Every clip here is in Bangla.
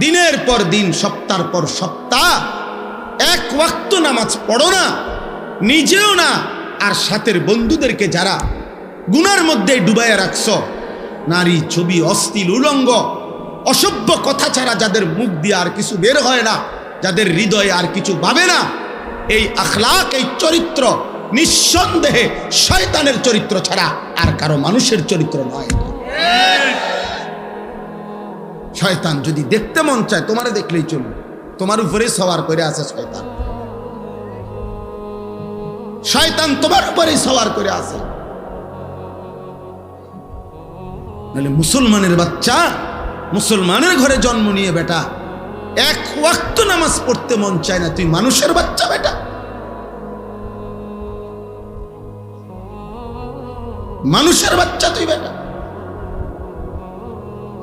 দিনের পর দিন, সপ্তাহের পর সপ্তাহ এক ওয়াক্ত নামাজ পড়ো না, নিজেও না, আর সাথের বন্ধুদেরকে যারা গুনার মধ্যে ডুবাইয়া রাখছ, নারী, ছবি, অশ্লীল, উলঙ্গ, অসভ্য কথা ছাড়া যাদের মুখ দিয়ে আর কিছু বের হয় না, যাদের হৃদয়ে আর কিছু ভাবে না, এই আখলাক, এই চরিত্র নিঃসন্দেহে শয়তানের চরিত্র ছাড়া আর কারো মানুষের চরিত্র নয়। শয়তান যদি দেখতে মন চায়, তোমারে দেখলেই চলবে, তোমার উপরে সওয়ার করে আছে শয়তান। শয়তান তোমার উপরে সওয়ার করে আছে। নাহলে মুসলমানের বাচ্চা, মুসলমানের ঘরে জন্ম নিয়ে বেটা, এক ওয়াক্ত নামাজ পড়তে মন চায় না, তুই মানুষের বাচ্চা বেটা? মানুষের বাচ্চা তুই বেটা,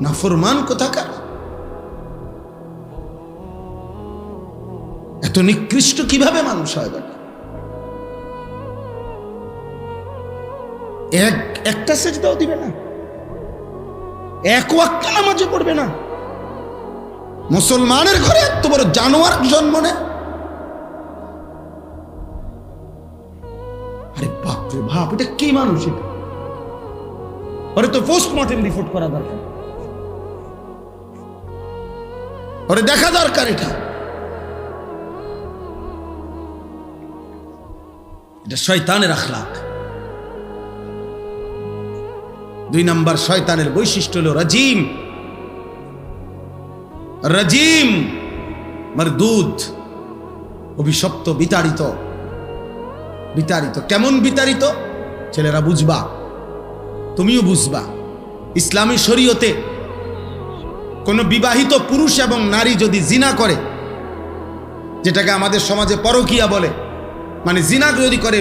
নাফরমান কোথাকার। এত নিকৃষ্ট কিভাবে মানুষ হয় বেটা? একটা সেজদাও দিবে না, এক ওয়াক্ত নামাজও পড়বে না। মুসলমানের ঘরে এত বড় জানোয়ার জন্ম নেয়। আরে বাপরে বাপ, এটা কি মানুষ? এটা ওরে তো পোস্টমর্টেম রিপোর্ট করা দরকার, ওরে দেখা দরকার। এটা শয়তানের আখলাক। 2 নম্বর শয়তানের বৈশিষ্ট্য হলো রাজিম। রাজিম মারদুদ, অভিশপ্ত, বিতাড়িত। বিতাড়িত কেমন বিতাড়িত? ছেলেরা বুঝবা, তুমিও বুঝবা। ইসলামী শরীয়তে কোন বিবাহিত পুরুষ এবং নারী যদি জিনা করে, যেটাকে আমাদের সমাজে পরকীয়া বলে, মানে জিনা যদি করে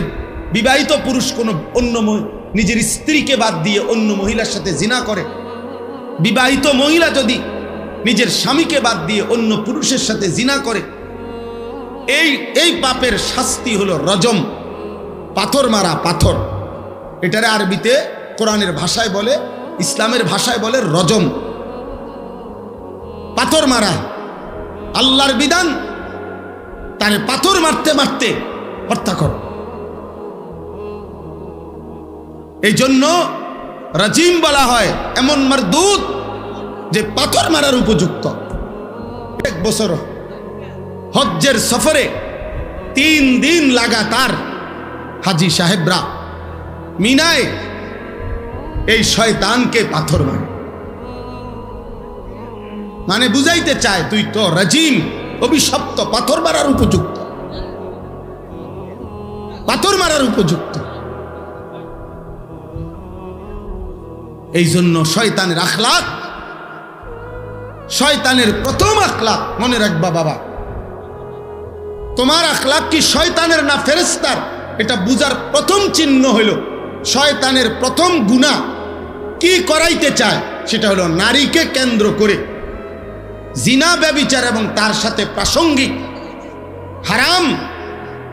বিবাহিত পুরুষ, কোন অন্য নিজের স্ত্রীকে বাদ দিয়ে অন্য মহিলার সাথে জিনা করে, বিবাহিত মহিলা যদি নিজের স্বামীকে বাদ দিয়ে অন্য পুরুষের সাথে জিনা করে, এই পাপের শাস্তি হলো রজম, পাথর মারা। পাথর, এটারে আরবিতে কোরআনের ভাষায় বলে, ইসলামের ভাষায় বলে রজম, পাথর মারা। আল্লাহর বিধান, তারে পাথর মারতে মারতে হত্যা করো। এই জন্য রাজিম বলা হয় এমন মারদুদ যে পাথর মারার উপযুক্ত। 1 বছর হজ্জের সফরে 3 দিন লাগাতার হাজি সাহেবরা মিনায় এই শয়তানকে পাথর মারে। মানে বুঝাইতে চায়, তুই তো রাজিম, অভিশপ্ত, পাথর মারার উপযুক্ত, পাথর মারার উপযুক্ত। এই জন্য শয়তানের আখলাক, শয়তানের প্রথম আখলাক, মনে রাখবা বাবা, তোমার আখলাক কি শয়তানের না ফেরেশতার, এটা বুঝার প্রথম চিহ্ন হইল শয়তানের প্রথম গুনাহ কি করাইতে চায়, সেটা হলো নারীকে কেন্দ্র করে জিনা, ব্যভিচার এবং তার সাথে প্রাসঙ্গিক হারাম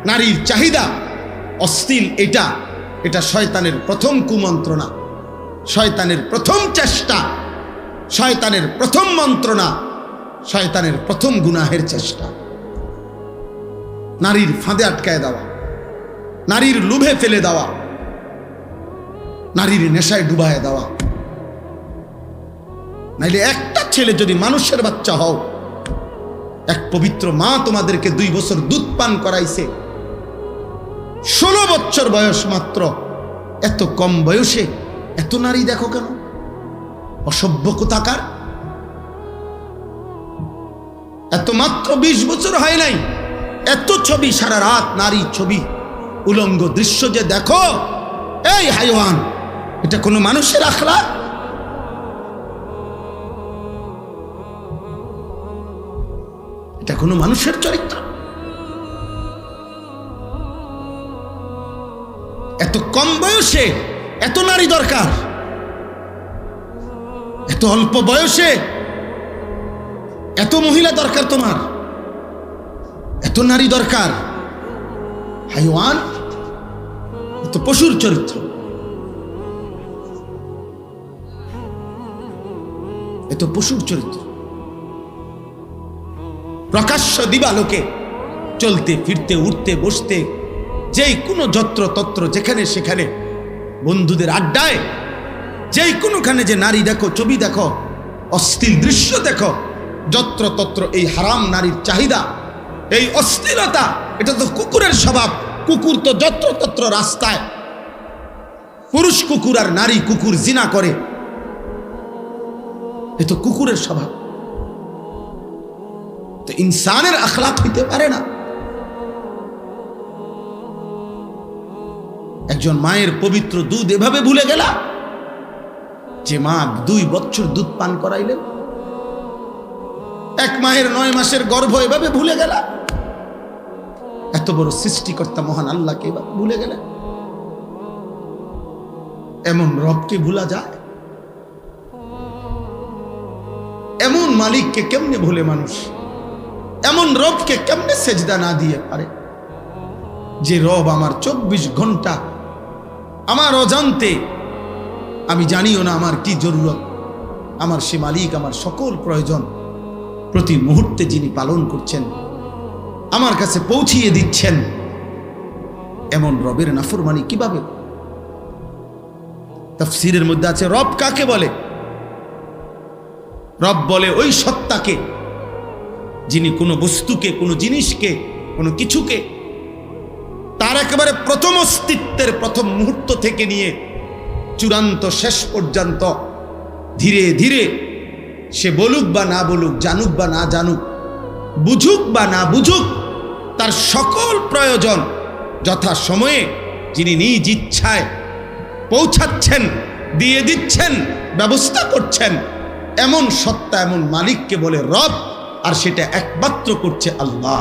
নারীর চাহিদা, অশ্লীল, এটা শয়তানের প্রথম কুমন্ত্রণা, শয়তানের প্রথম চেষ্টা, শয়তানের প্রথম মন্ত্রণা, শয়তানের প্রথম গুনাহের চেষ্টা। নারীর ফাঁদে আটকায় দেওয়া, নারীর লোভে ফেলে দেওয়া, নারীর নেশায় ডুবায় দেওয়া। নাইলে একটা ছেলে যদি মানুষের বাচ্চা হও, এক পবিত্র মা তোমাদেরকে 2 বছর দুধ পান করাইছে, 16 বছর বয়স মাত্র, এত কম বয়সে এত নারী দেখো কেন? অসভ্য কোথাকার। এত মাত্র 20 বছর হয় নাই, এত ছবি, সারা রাত নারী ছবি, উলঙ্গ দৃশ্য যে দেখো, এই হাইওয়ান, এটা কোনো মানুষের আখলাক? এটা কোনো মানুষের চরিত্র? এত কম বয়সে এত নারী দরকার, এত অল্প বয়সে এত মহিলা দরকার, তোমার এত নারী দরকার। হাইওয়ান, এত পশুর চরিত্র, এত পশুর চরিত্র। প্রকাশ্য দিবালোকে চলতে ফিরতে উঠতে বসতে, যেই কোনো যত্র তত্র যেখানে সেখানে বন্ধুদের আড্ডায় যেই কোনোখানে যে নারী দেখো, ছবি দেখো, অশ্লীল দৃশ্য দেখো, যত্র তত্র এই হারাম নারীর চাহিদা, এই অশ্লীলতা, এটা তো কুকুরের স্বভাব। কুকুর তো যত্র তত্র রাস্তায়, পুরুষ কুকুর আর নারী কুকুর জিনা করে, এ তো কুকুরের স্বভাব। তো ইনসানের আখলাক হইতে পারে না। একজন মায়ের পবিত্র দুধ এভাবে ভুলে গেলা, যে মা 2 বছর দুধ পান করাইলেন। এক মায়ের 9 মাসের গর্ভ এভাবে ভুলে গেলা। এত বড় সৃষ্টিকর্তা মহান আল্লাহকে এভাবে ভুলে গেলেন। এমন রবকে ভুলা যায়? এমন মালিককে কেমনে ভুলে মানুষ? এমন রবকে কেমনে সেজদা না দিয়ে পারে? যে রব আমার 24 ঘন্টা আমার অজান্তে, আমি জানিও না আমার কি জরুরত, আমার সে মালিক আমার সকল প্রয়োজন প্রতি মুহূর্তে যিনি পালন করছেন, আমার কাছে পৌঁছিয়ে দিচ্ছেন। এমন রবের নাফরমানি কিভাবে? তাফসীরের মধ্যে আছে রব কাকে বলে? রব বলে ওই সত্তাকে যিনি কোনো বস্তুকে, কোনো জিনিসকে, কোনো কিছুকে তার একেবারে প্রথম অস্তিত্বের প্রথম মুহূর্ত থেকে নিয়ে চূড়ান্ত শেষ পর্যন্ত ধীরে ধীরে সে বলুক বা না বলুক, জানুক বা না জানুক, বুঝুক বা না বুঝুক, তার সকল প্রয়োজন যথা সময়ে যিনি নিজ ইচ্ছায় পৌঁছাচ্ছেন, দিয়ে দিচ্ছেন, ব্যবস্থা করছেন, এমন সত্তা, এমন মালিককে বলে রব। আর সেটা একমাত্র করছে আল্লাহ।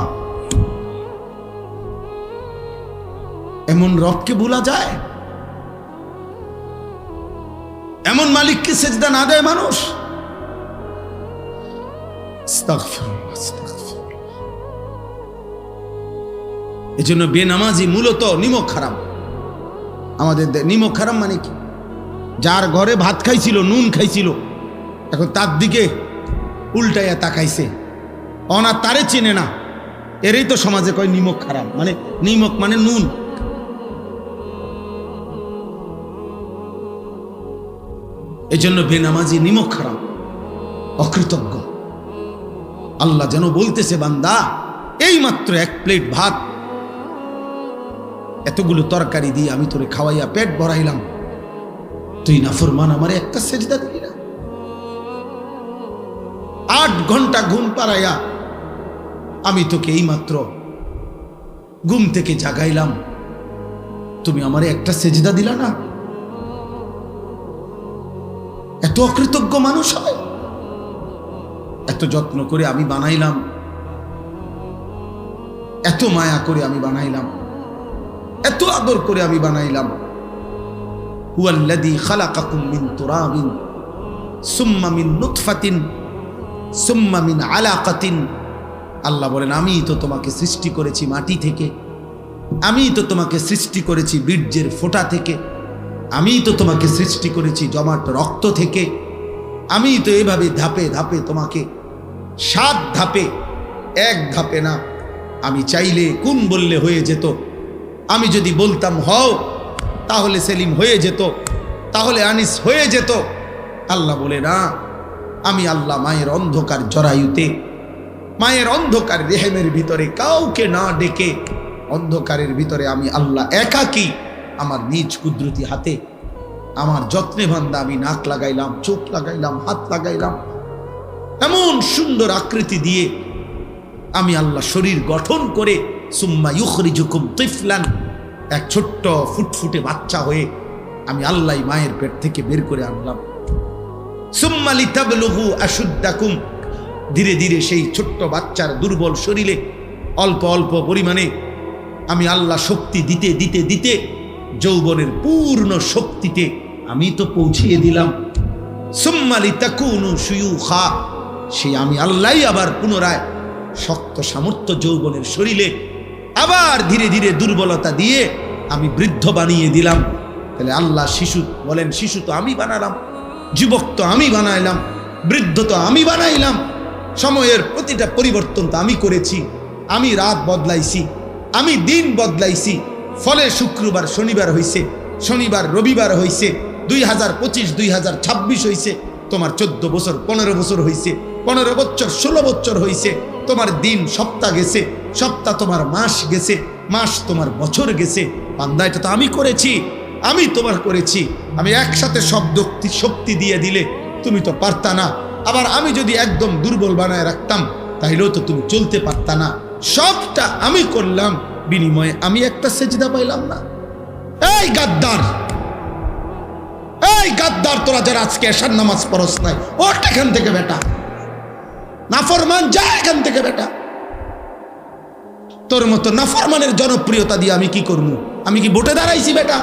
এমন রবকে ভুলা যায়? এমন মালিককে সেজদা না দেয় মানুষ? এজন্য বেনামাজি মূলত নিমক হারাম। আমাদের নিমক হারাম মানে কি? যার ঘরে ভাত খাইছিল, নুন খাইছিল, এখন তার দিকে উল্টাইয়া তাকাইছে, অনা তারে চেনে না, এরই তো সমাজে কয় নিমক হারাম। মানে নিমক মানে নুন। এজন্য বেনামাজি নিমক হারাম, অকৃতজ্ঞ। আল্লাহ যেন বলতেছে, বান্দা এই মাত্র 1 প্লেট ভাত, এতগুলো তরকারি দিয়ে আমি তোরে খাওয়াইয়া পেট ভরাইলাম, তুই নাফরমান আমারে একটা সেজদা দিলি না। 8 ঘন্টা ঘুম পাড়াইয়া আমি তোকে এই মাত্র ঘুম থেকে জাগাইলাম, তুমি আমারে একটা সেজদা দিলা না। এত অকৃতজ্ঞ মানুষ হয়? এত যত্ন করে আমি বানাইলাম, এত মায়া করে আমি বানাইলাম, এত আদর করে আমি বানাইলাম। হুয়াল্লাযী খালাকাকুম মিন তুরাবিন সুম্মা মিন নুতফাতিন সুম্মা মিন আলাকাতিন। আল্লাহ বলেন, আমি তো তোমাকে সৃষ্টি করেছি মাটি থেকে, আমি তো তোমাকে সৃষ্টি করেছি বীর্যের ফোঁটা থেকে, আমি তো তোমাকে সৃষ্টি করেছি জমাট রক্ত থেকে, আমি তো এভাবে ধাপে ধাপে তোমাকে 7 ধাপে, 1 ধাপে না। আমি চাইলে কোন বললে হয়ে যেত, আমি যদি বলতাম হও তাহলে সেলিম হয়ে যেত, তাহলে আনিস হয়ে যেত। আল্লাহ বলে না, আমি আল্লাহ মায়ের অন্ধকার জরায়ুতে, মায়ের অন্ধকার রেহেমের ভিতরে কাউকে না ডেকে, অন্ধকারের ভিতরে আমি আল্লাহ একাকী আমার নিজ কুদরতি হাতে আমার যত্নে বান্দা আমি নাক লাগাইলাম, চোখ লাগাইলাম, হাত লাগাইলাম, এমন সুন্দর আকৃতি দিয়ে আমি আল্লাহ শরীর গঠন করে, সুম্মা ইউখরিজুকুম তিফলান, এক ছোট্ট ফুটফুটে বাচ্চা হয়ে আমি আল্লাহ মায়ের পেট থেকে বের করে আনলাম। সুম্মা লিতাবলুগু আশুদ্দাকুম, ধীরে ধীরে সেই ছোট্ট বাচ্চার দুর্বল শরীরে অল্প অল্প পরিমাণে আমি আল্লাহ শক্তি দিতে দিতে দিতে যৌবনের পূর্ণ শক্তিতে আমি তো পৌঁছিয়ে দিলাম। সুম্মা লিতাকুনু শুয়ুখা, সেই আমি আল্লাহই আবার পুনরায় শক্ত সামর্থ্য যৌবনের শরীরে আবার ধীরে ধীরে দুর্বলতা দিয়ে আমি বৃদ্ধ বানিয়ে দিলাম। তাহলে আল্লাহ শিশু বলেন, শিশু তো আমি বানালাম, যুবক তো আমি বানাইলাম, বৃদ্ধ তো আমি বানাইলাম। সময়ের প্রতিটা পরিবর্তন তো আমি করেছি। আমি রাত বদলাইছি, আমি দিন বদলাইছি। ফলে শুক্রবার শনিবার হইছে, শনিবার রবিবার হইছে, 2025 2026 হইছে। তোমার 14 বছর 15 বছর হইছে, 15 বছর 16 বছর হইছে। তোমার দিন সপ্তাহ গেছে, সপ্তাহ তোমার মাস গেছে, মাস তোমার বছর গেছে। বান্দা, এটা তো আমি করেছি, আমি তোমার করেছি। আমি একসাথে সব শক্তি দিয়ে দিলে তুমি তো পারতা না। আবার আমি যদি একদম দুর্বল বানায় রাখতাম তাহলেও তো তুমি চলতে পারতা না। সবটা আমি করলাম, বিনিময়ে আমি একটা সেজদা পাইলাম না। এই গাদ্দার, এই গাদ্দার, তোরা যারা আজকে এশার নামাজ পড়স নাই, ওঠ এখান থেকে বেটা। নাফরমান, যা এখান থেকে বেটা। তোর মতো নাফরমানের জনপ্রিয়তা দিয়ে আমি কি করবো? আমি কি ভোটে দাঁড়াইছি বেটা?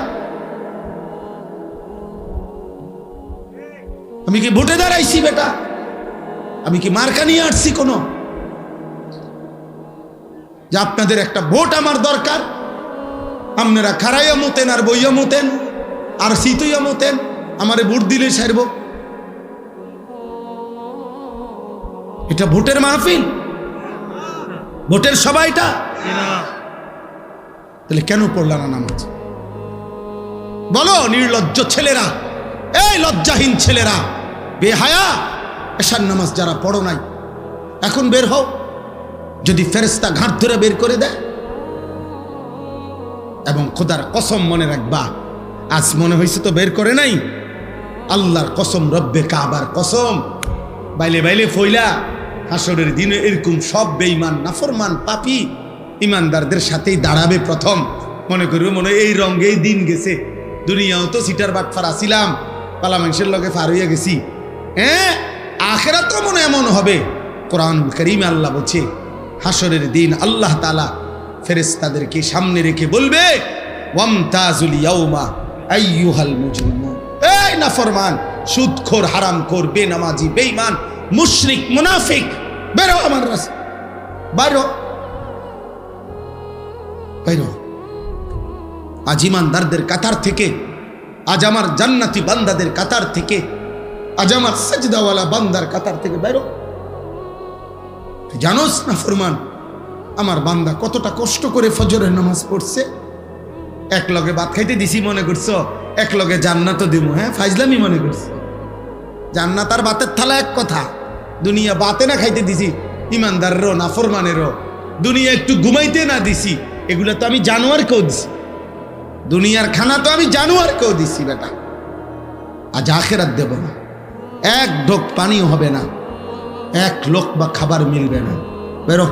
আমি কি ভোটে দাঁড়াইছি বেটা? আমি কি মার্কা নিয়ে আসছি কোন? যে আপনাদের একটা ভোট আমার দরকার, আপনারা খারাইয়া মতেন আর বইয়া মতেন আর শীতইয়া মতেন, আমারে ভোট দিলে সারব। এটা ভোটের মাহফিল, ভোটের সবাইটা। তাহলে কেন পড়লা না নামাজ? বলো নির্লজ্জ ছেলেরা, এই লজ্জাহীন ছেলেরা, বেহায়া, এশার নামাজ যারা পড়ো নাই, এখন বের হও। যদি ফেরেশতা ঘাট ধরে বের করে দেয়। এবং খোদার কসম মনে রাখবা, আজ মনে হয়েছে তো বের করে নাই, আল্লাহর কসম, রব্বে কাবার কসম, বাইলে বাইলে ফইলা হাসরের দিনে এরকম সব বেঈমান নাফরমান পাপী ইমানদারদের সাথেই দাঁড়াবে প্রথম। মনে করবে মনে এই রঙেই দিন গেছে, দুনিয়াও তো সিটার বাটফার আসিলাম, পালা মানুষের লগে ফার হইয়া গেছি। হ্যাঁ, আখেরাত তো মনে এমন হবে। কোরআনুল কারীমে আল্লাহ বলছে, হাসরের দিন আল্লাহ তাআলা ফেরেশতাদেরকে সামনে রেখে বলবে, ওয়ামতাজুল ইয়াউমা আইয়ুহাল মুজরিমুন। এই নাফরমান, সুদখোর, হারামখোর, বেনামাজি, বেঈমান, মুশরিক, মুনাফিক, বেরো আমার রাস্তা, বাইরো বাইরো। আজ ইমানদারদের কাতার থেকে, আজ আমার জান্নাতি বান্দাদের কাতার থেকে, আজ আমার সাজদাওয়ালা বান্দার কাতার থেকে বাইরো। জানোস না ফরমান, আমার বান্দা কতটা কষ্ট করে ফজরের নামাজ পড়ছে। এক লগে ভাত খাইতে দিছি মনে করছো এক লগে জান্নাতও দিব? হ্যাঁ, ফাইজলামি মনে করছো। জান্নাত আর ভাতের থালা এক কথা। দুনিয়া বাতে না খাইতে দিছি ইমানদারেরও নাফরমানেরও, দুনিয়া একটু ঘুমাইতে না দিছি, এগুলো তো আমি জানোয়ারকেও দিছি। দুনিয়ার খানা তো আমি জানোয়ারকেও দিছি বেটা। আজ আখেরাত দেব না, এক ঢোক পানিও হবে না, এক লোক বা খাবার মিলবে না। বেরো।